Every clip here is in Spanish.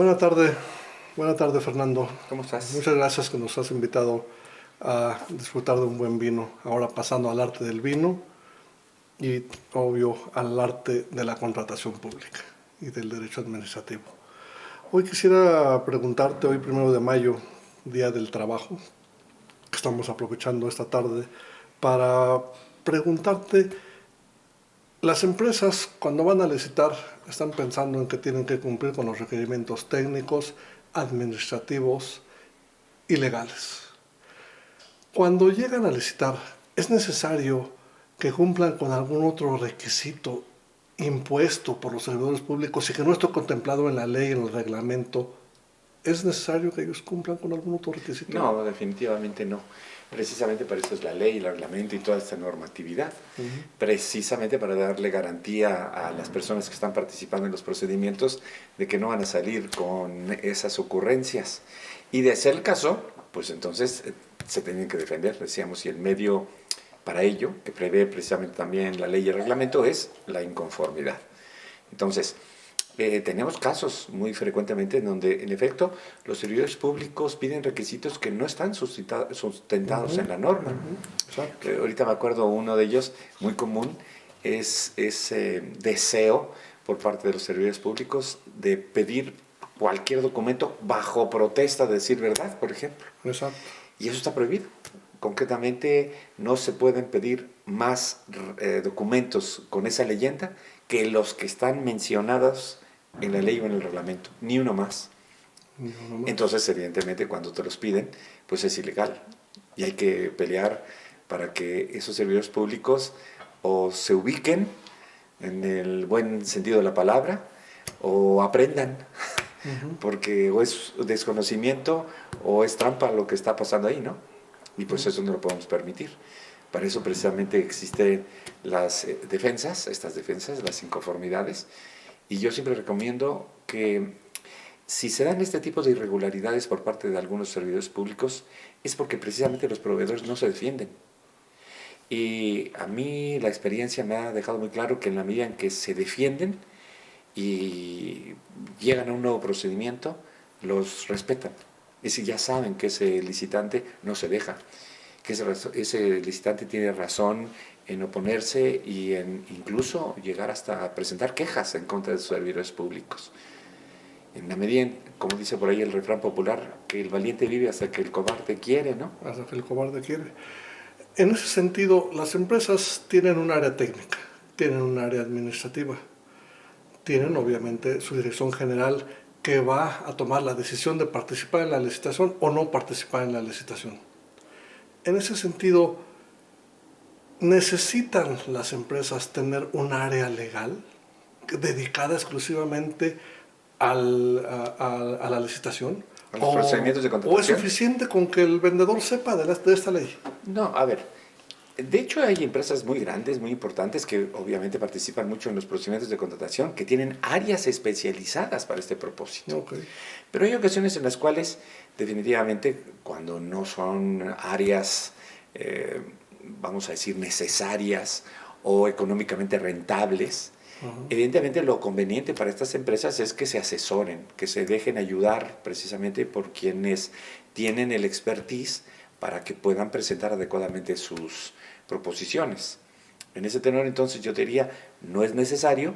Buenas tardes, buenas tardes Fernando. ¿Cómo estás? Muchas gracias que nos has invitado a disfrutar de un buen vino. Ahora pasando al arte del vino y obvio al arte de la contratación pública y del derecho administrativo. Hoy quisiera preguntarte, hoy 1 de mayo, Día del Trabajo, que estamos aprovechando esta tarde, para preguntarte, las empresas cuando van a licitar están pensando en que tienen que cumplir con los requerimientos técnicos, administrativos y legales. Cuando llegan a licitar, ¿es necesario que cumplan con algún otro requisito impuesto por los servidores públicos y que no esté contemplado en la ley, en el reglamento? ¿Es necesario que ellos cumplan con algún otro requisito? No, definitivamente no. Precisamente para eso es la ley, el reglamento y toda esta normatividad. Precisamente para darle garantía a las personas que están participando en los procedimientos de que no van a salir con esas ocurrencias. Y de ser el caso, pues entonces se tienen que defender, decíamos, y el medio para ello, que prevé precisamente también la ley y el reglamento, es la inconformidad. Entonces, tenemos casos muy frecuentemente en donde, en efecto, los servidores públicos piden requisitos que no están sustentados en la norma. Ahorita me acuerdo uno de ellos, muy común, es ese deseo por parte de los servidores públicos de pedir cualquier documento bajo protesta de decir verdad, por ejemplo. Exacto. Y eso está prohibido. Concretamente, no se pueden pedir más documentos con esa leyenda que los que están mencionados en la ley o en el reglamento, ni uno más. Entonces, evidentemente, cuando te los piden, pues es ilegal. Y hay que pelear para que esos servidores públicos o se ubiquen en el buen sentido de la palabra o aprendan. Porque o es desconocimiento o es trampa lo que está pasando ahí, ¿no? Y pues eso no lo podemos permitir. Para eso precisamente existen las defensas, estas defensas, las inconformidades. Y yo siempre recomiendo que si se dan este tipo de irregularidades por parte de algunos servidores públicos, es porque precisamente los proveedores no se defienden. Y a mí la experiencia me ha dejado muy claro que en la medida en que se defienden y llegan a un nuevo procedimiento, los respetan. Es decir, ya saben que ese licitante no se deja, que ese licitante tiene razón en oponerse y en incluso llegar hasta a presentar quejas en contra de sus servidores públicos. En la medida, como dice por ahí el refrán popular, que el valiente vive hasta que el cobarde quiere, ¿no? Hasta que el cobarde quiere. En ese sentido, las empresas tienen un área técnica, tienen un área administrativa, tienen obviamente su dirección general que va a tomar la decisión de participar en la licitación o no participar en la licitación. En ese sentido, ¿necesitan las empresas tener un área legal dedicada exclusivamente a la licitación? A los procedimientos de contratación. ¿O es suficiente con que el vendedor sepa de esta ley? No, a ver, de hecho hay empresas muy grandes, muy importantes, que obviamente participan mucho en los procedimientos de contratación, que tienen áreas especializadas para este propósito. Okay. Pero hay ocasiones en las cuales, definitivamente, cuando no son áreas, vamos a decir, necesarias o económicamente rentables, evidentemente lo conveniente para estas empresas es que se asesoren, que se dejen ayudar precisamente por quienes tienen el expertise para que puedan presentar adecuadamente sus proposiciones. En ese tenor, entonces, yo diría, no es necesario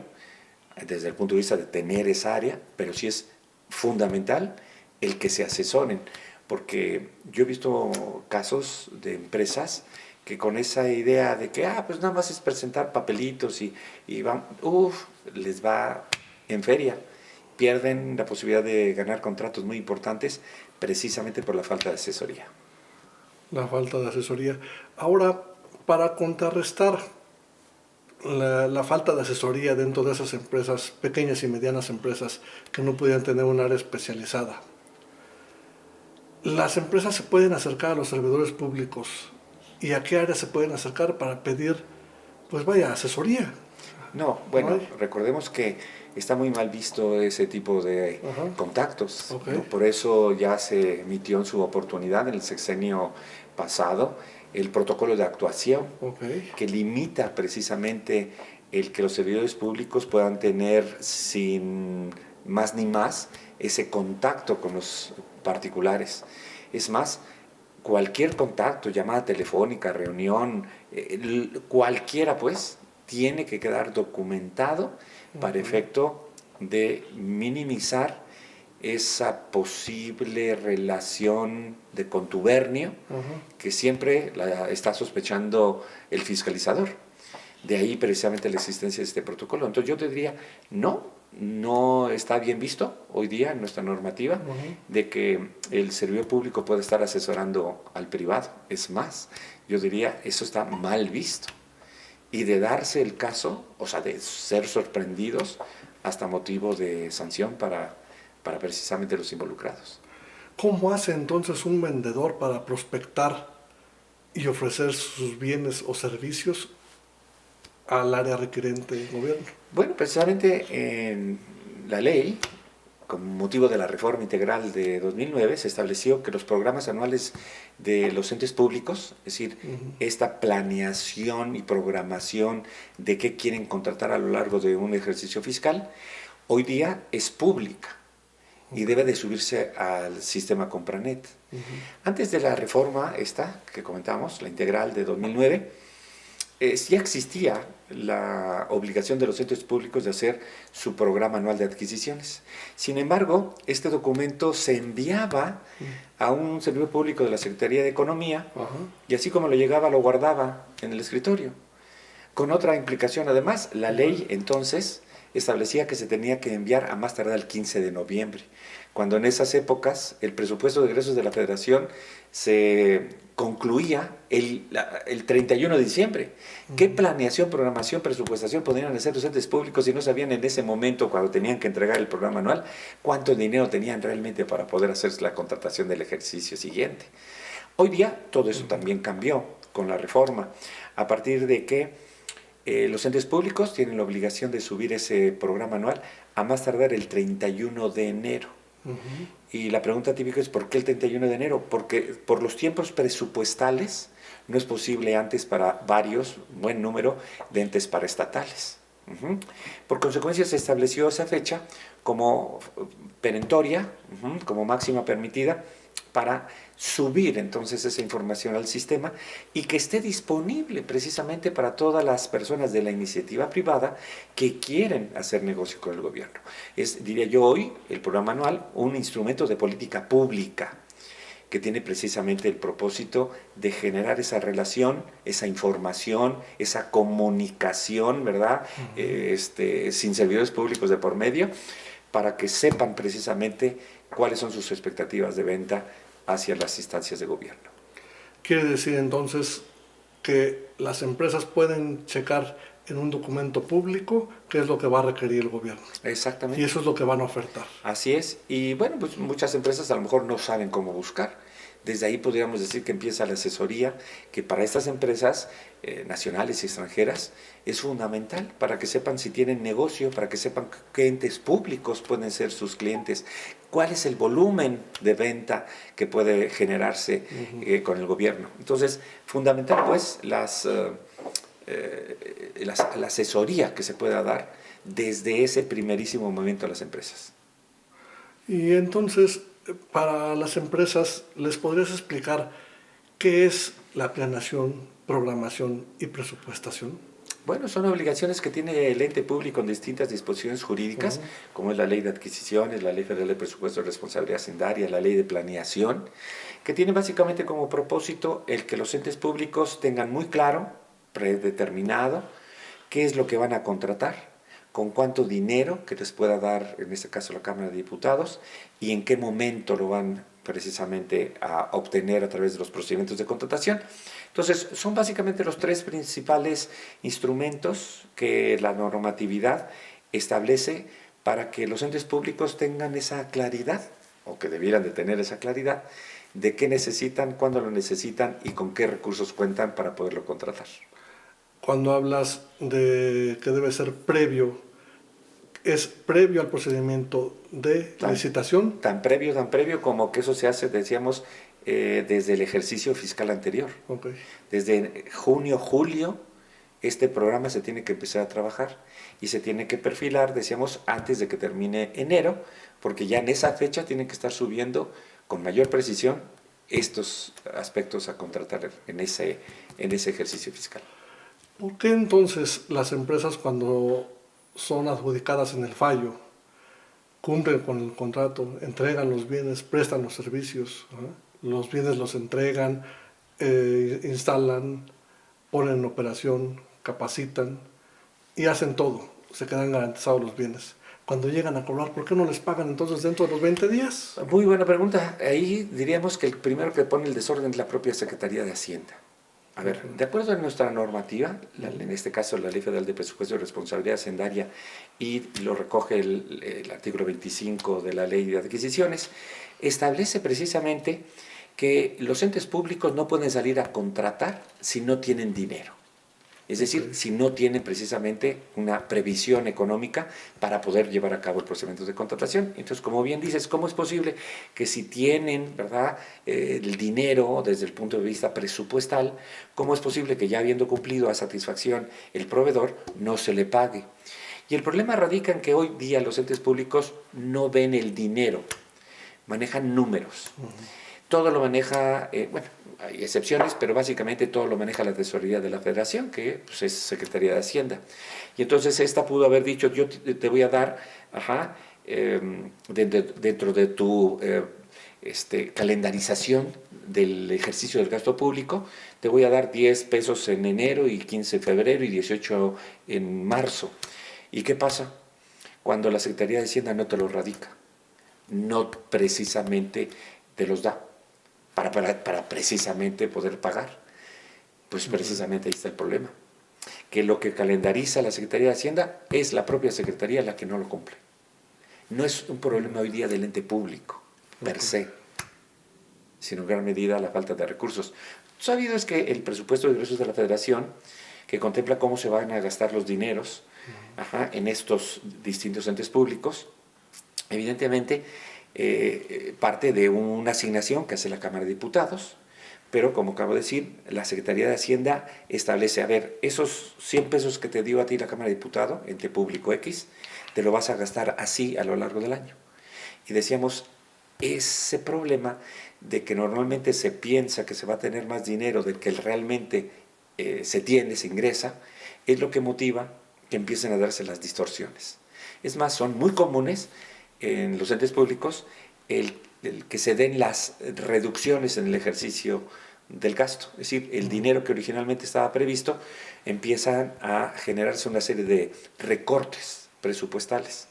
desde el punto de vista de tener esa área, pero sí es fundamental el que se asesoren, porque yo he visto casos de empresas que con esa idea de que, pues nada más es presentar papelitos y van, les va en feria. Pierden la posibilidad de ganar contratos muy importantes precisamente por la falta de asesoría. La falta de asesoría. Ahora, para contrarrestar la falta de asesoría dentro de esas empresas, pequeñas y medianas empresas que no pudieran tener un área especializada, las empresas se pueden acercar a los servidores públicos. ¿Y a qué área se pueden acercar para pedir, pues vaya, asesoría? No, bueno, recordemos que está muy mal visto ese tipo de contactos. Okay. ¿No? Por eso ya se emitió en su oportunidad en el sexenio pasado el protocolo de actuación que limita precisamente el que los servidores públicos puedan tener sin más ni más ese contacto con los particulares. Es más, cualquier contacto, llamada telefónica, reunión, cualquiera pues, tiene que quedar documentado para efecto de minimizar esa posible relación de contubernio que siempre la está sospechando el fiscalizador. De ahí precisamente la existencia de este protocolo. Entonces yo te diría, no está bien visto hoy día en nuestra normativa de que el servidor público puede estar asesorando al privado. Es más, yo diría, eso está mal visto. Y de darse el caso, o sea, de ser sorprendidos, hasta motivo de sanción para precisamente los involucrados. ¿Cómo hace entonces un vendedor para prospectar y ofrecer sus bienes o servicios al área requerente del gobierno? Bueno, precisamente en la ley, con motivo de la reforma integral de 2009, se estableció que los programas anuales de los entes públicos, es decir, esta planeación y programación de qué quieren contratar a lo largo de un ejercicio fiscal, hoy día es pública y debe de subirse al sistema Compranet. Antes de la reforma esta que comentamos, la integral de 2009, ya existía la obligación de los entes públicos de hacer su programa anual de adquisiciones. Sin embargo, este documento se enviaba a un servidor público de la Secretaría de Economía y así como lo llegaba, lo guardaba en el escritorio. Con otra implicación, además, la ley entonces establecía que se tenía que enviar a más tardar el 15 de noviembre, cuando en esas épocas el presupuesto de egresos de la Federación se concluía el 31 de diciembre. ¿Qué planeación, programación, presupuestación podrían hacer los entes públicos si no sabían en ese momento, cuando tenían que entregar el programa anual, cuánto dinero tenían realmente para poder hacer la contratación del ejercicio siguiente? Hoy día todo eso también cambió con la reforma, a partir de que los entes públicos tienen la obligación de subir ese programa anual a más tardar el 31 de enero. Y la pregunta típica es, ¿por qué el 31 de enero? Porque por los tiempos presupuestales no es posible antes para buen número de entes paraestatales. Por consecuencia se estableció esa fecha como perentoria, como máxima permitida, para subir entonces esa información al sistema y que esté disponible precisamente para todas las personas de la iniciativa privada que quieren hacer negocio con el gobierno. Es, diría yo hoy, el programa anual, un instrumento de política pública que tiene precisamente el propósito de generar esa relación, esa información, esa comunicación, ¿verdad? Sin servidores públicos de por medio, para que sepan precisamente cuáles son sus expectativas de venta hacia las instancias de gobierno. Quiere decir entonces que las empresas pueden checar en un documento público qué es lo que va a requerir el gobierno. Exactamente. Y eso es lo que van a ofertar. Así es. Y bueno, pues muchas empresas a lo mejor no saben cómo buscar. Desde ahí podríamos decir que empieza la asesoría, que para estas empresas nacionales y extranjeras es fundamental para que sepan si tienen negocio, para que sepan qué entes públicos pueden ser sus clientes, cuál es el volumen de venta que puede generarse con el gobierno. Entonces, fundamental pues la asesoría que se pueda dar desde ese primerísimo momento a las empresas. Y entonces, para las empresas, ¿les podrías explicar qué es la planeación, programación y presupuestación? Bueno, son obligaciones que tiene el ente público en distintas disposiciones jurídicas, como es la Ley de Adquisiciones, la Ley Federal de Presupuesto de Responsabilidad Hacendaria, la Ley de Planeación, que tiene básicamente como propósito el que los entes públicos tengan muy claro, predeterminado, qué es lo que van a contratar, con cuánto dinero que les pueda dar, en este caso la Cámara de Diputados, y en qué momento lo van precisamente a obtener a través de los procedimientos de contratación. Entonces, son básicamente los tres principales instrumentos que la normatividad establece para que los entes públicos tengan esa claridad, o que debieran de tener esa claridad, de qué necesitan, cuándo lo necesitan y con qué recursos cuentan para poderlo contratar. Cuando hablas de que debe ser previo, ¿es previo al procedimiento de licitación? Tan previo como que eso se hace, decíamos, desde el ejercicio fiscal anterior. Okay. Desde junio, julio, este programa se tiene que empezar a trabajar y se tiene que perfilar, decíamos, antes de que termine enero, porque ya en esa fecha tienen que estar subiendo con mayor precisión estos aspectos a contratar en ese ejercicio fiscal. ¿Por qué entonces las empresas cuando son adjudicadas en el fallo cumplen con el contrato, entregan los bienes, prestan los servicios, los bienes los entregan, instalan, ponen en operación, capacitan y hacen todo, se quedan garantizados los bienes? Cuando llegan a cobrar, ¿por qué no les pagan entonces dentro de los 20 días? Muy buena pregunta. Ahí diríamos que el primero que pone el desorden es la propia Secretaría de Hacienda. A ver, de acuerdo a nuestra normativa, en este caso la Ley Federal de Presupuesto y Responsabilidad Hacendaria, y lo recoge el artículo 25 de la Ley de Adquisiciones, establece precisamente que los entes públicos no pueden salir a contratar si no tienen dinero. Es decir, si no tienen precisamente una previsión económica para poder llevar a cabo el procedimiento de contratación. Entonces, como bien dices, ¿cómo es posible que si tienen, ¿verdad?, el dinero desde el punto de vista presupuestal, cómo es posible que ya habiendo cumplido a satisfacción el proveedor no se le pague? Y el problema radica en que hoy día los entes públicos no ven el dinero, manejan números. Todo lo maneja, bueno, hay excepciones, pero básicamente todo lo maneja la Tesorería de la Federación, que pues, es Secretaría de Hacienda. Y entonces esta pudo haber dicho, yo te voy a dar, dentro de tu calendarización del ejercicio del gasto público, te voy a dar 10 pesos en enero y 15 en febrero y 18 en marzo. ¿Y qué pasa? Cuando la Secretaría de Hacienda no te los radica, no precisamente te los da. Para precisamente poder pagar. Pues precisamente ahí está el problema. Que lo que calendariza la Secretaría de Hacienda es la propia Secretaría la que no lo cumple. No es un problema hoy día del ente público, per se, sino en gran medida la falta de recursos. Sabido es que el presupuesto de ingresos de la Federación, que contempla cómo se van a gastar los dineros en estos distintos entes públicos, evidentemente parte de una asignación que hace la Cámara de Diputados, pero como acabo de decir, la Secretaría de Hacienda establece, a ver, esos 100 pesos que te dio a ti la Cámara de Diputados, ente público X, te lo vas a gastar así a lo largo del año. Y decíamos, ese problema de que normalmente se piensa que se va a tener más dinero del que realmente se tiene, se ingresa, es lo que motiva que empiecen a darse las distorsiones. Es más, son muy comunes en los entes públicos el que se den las reducciones en el ejercicio del gasto. Es decir, el dinero que originalmente estaba previsto empiezan a generarse una serie de recortes presupuestales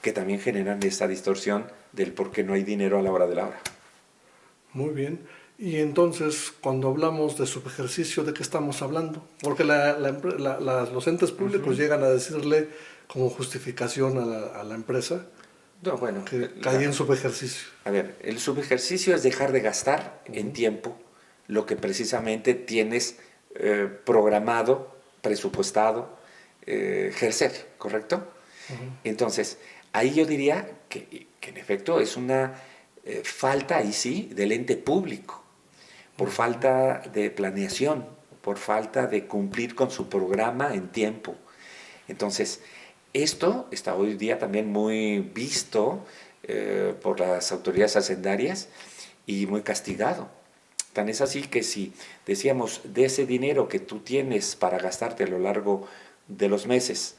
que también generan esta distorsión del por qué no hay dinero a la hora de la hora. Muy bien. Y entonces, cuando hablamos de subejercicio, ¿de qué estamos hablando? Porque los entes públicos llegan a decirle como justificación a la empresa no, bueno, que cae en subejercicio. A ver, el subejercicio es dejar de gastar en tiempo lo que precisamente tienes programado, presupuestado, ejercer, ¿correcto? Entonces, ahí yo diría que en efecto es una falta, ahí sí, del ente público, por falta de planeación, por falta de cumplir con su programa en tiempo. Entonces, esto está hoy día también muy visto por las autoridades hacendarias y muy castigado. Tan es así que si decíamos de ese dinero que tú tienes para gastarte a lo largo de los meses,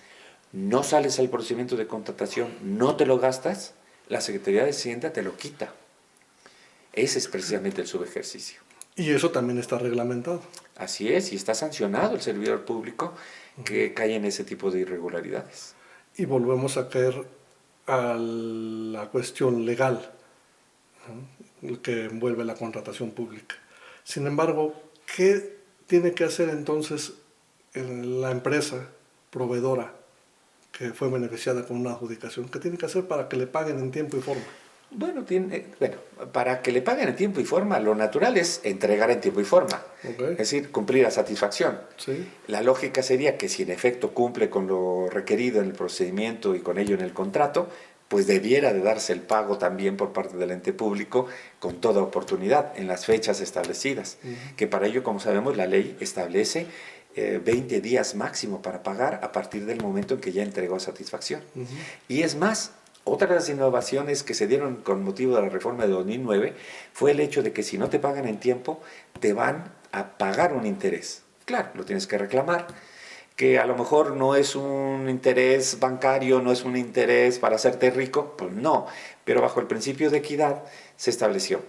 no sales al procedimiento de contratación, no te lo gastas, la Secretaría de Hacienda te lo quita. Ese es precisamente el subejercicio. Y eso también está reglamentado. Así es, y está sancionado el servidor público que cae en ese tipo de irregularidades. Y volvemos a caer a la cuestión legal, ¿no?, que envuelve la contratación pública. Sin embargo, ¿qué tiene que hacer entonces la empresa proveedora que fue beneficiada con una adjudicación? ¿Qué tiene que hacer para que le paguen en tiempo y forma? Bueno, para que le paguen en tiempo y forma, lo natural es entregar en tiempo y forma, es decir, cumplir a satisfacción. Sí. La lógica sería que si en efecto cumple con lo requerido en el procedimiento y con ello en el contrato, pues debiera de darse el pago también por parte del ente público con toda oportunidad, en las fechas establecidas, que para ello, como sabemos, la ley establece 20 días máximo para pagar a partir del momento en que ya entregó satisfacción. Y es más, otra de las innovaciones que se dieron con motivo de la reforma de 2009 fue el hecho de que si no te pagan en tiempo, te van a pagar un interés. Claro, lo tienes que reclamar, que a lo mejor no es un interés bancario, no es un interés para hacerte rico, pues no, pero bajo el principio de equidad se estableció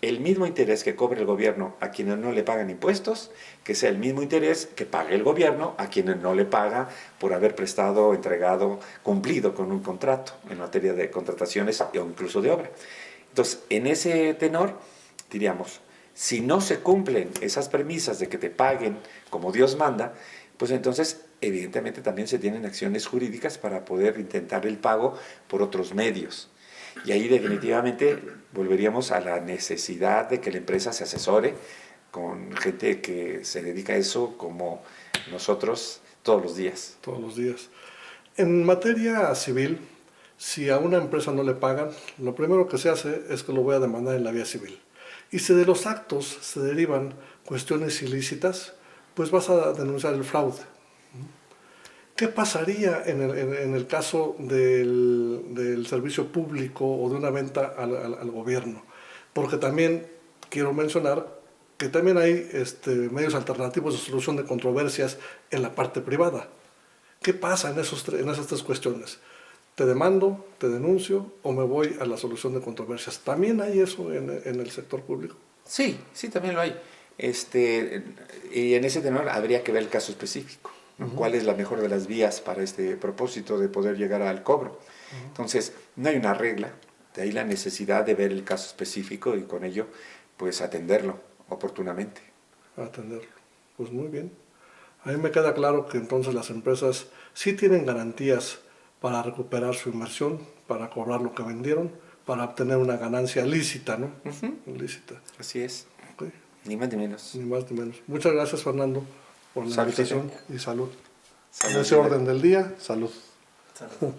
el mismo interés que cobre el gobierno a quienes no le pagan impuestos, que sea el mismo interés que pague el gobierno a quienes no le paga por haber prestado, entregado, cumplido con un contrato en materia de contrataciones o incluso de obra. Entonces, en ese tenor, diríamos, si no se cumplen esas premisas de que te paguen como Dios manda, pues entonces evidentemente también se tienen acciones jurídicas para poder intentar el pago por otros medios. Y ahí definitivamente volveríamos a la necesidad de que la empresa se asesore con gente que se dedica a eso como nosotros todos los días. Todos los días. En materia civil, si a una empresa no le pagan, lo primero que se hace es que lo voy a demandar en la vía civil. Y si de los actos se derivan cuestiones ilícitas, pues vas a denunciar el fraude. ¿Qué pasaría en el caso del servicio público o de una venta al gobierno? Porque también quiero mencionar que también hay medios alternativos de solución de controversias en la parte privada. ¿Qué pasa en esas tres cuestiones? ¿Te demando, te denuncio o me voy a la solución de controversias? ¿También hay eso en el sector público? Sí, sí, también lo hay. Y en ese tenor habría que ver el caso específico, ¿no? ¿Cuál es la mejor de las vías para este propósito de poder llegar al cobro? Entonces, no hay una regla, de ahí la necesidad de ver el caso específico y con ello, pues atenderlo oportunamente. Atenderlo. Pues muy bien. A mí me queda claro que entonces las empresas sí tienen garantías para recuperar su inversión, para cobrar lo que vendieron, para obtener una ganancia lícita, ¿no? Lícita. Así es. Okay. Ni más ni menos. Ni más ni menos. Muchas gracias, Fernando, por la invitación y salud. Salud. En ese orden del día, salud. Salud.